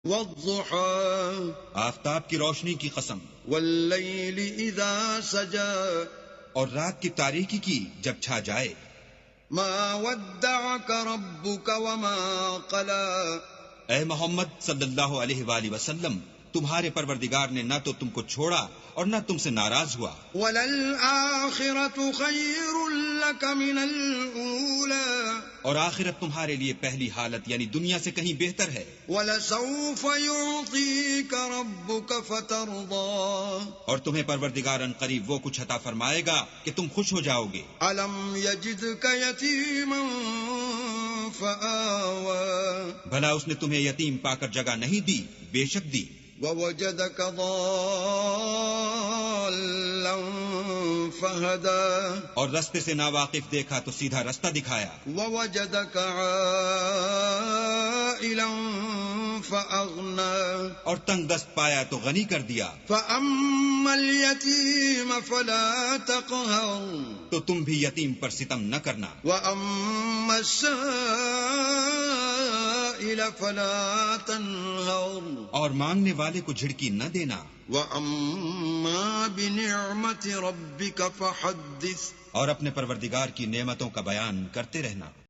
والضحى آفتاب کی روشنی کی قسم، واللیل اذا سجى اور رات کی تاریکی کی جب چھا جائے. ما ودعك ربك وما قلى اے محمد صلی اللہ علیہ وآلہ وسلم، تمہارے پروردگار نے نہ تو تم کو چھوڑا اور نہ تم سے ناراض ہوا. وَلَلْآخِرَةُ خَيْرٌ لَكَ مِنَ الْأُولَى اور آخرت تمہارے لیے پہلی حالت یعنی دنیا سے کہیں بہتر ہے. وَلَسَوْفَ يُعْطِيكَ رَبُّكَ فَتَرْضَى اور تمہیں پروردگار ان قریب وہ کچھ عطا فرمائے گا کہ تم خوش ہو جاؤ گے. أَلَمْ يَجِدْكَ يَتِيمًا فَآوَى بھلا اس نے تمہیں یتیم پا کر جگہ نہیں دی؟ بے شک دی. وَوَجَدَكَ ضَالًّا فَهَدَى اور رستے سے ناواقف دیکھا تو سیدھا رستہ دکھایا. وَوَجَدَكَ عَائِلًا فَأَغْنَى اور تنگ دست پایا تو غنی کر دیا. فَأَمَّا الْيَتِيمَ فَلَا تَقْهَرْ تو تم بھی یتیم پر ستم نہ کرنا. وَأَمَّا السَّائِلَ فَلَا تَنْهَرْ اور مانگنے والے کو جھڑکی نہ دینا. وَأَمَّا بِنِعْمَةِ رَبِّكَ فَحَدِّثْ اور اپنے پروردگار کی نعمتوں کا بیان کرتے رہنا.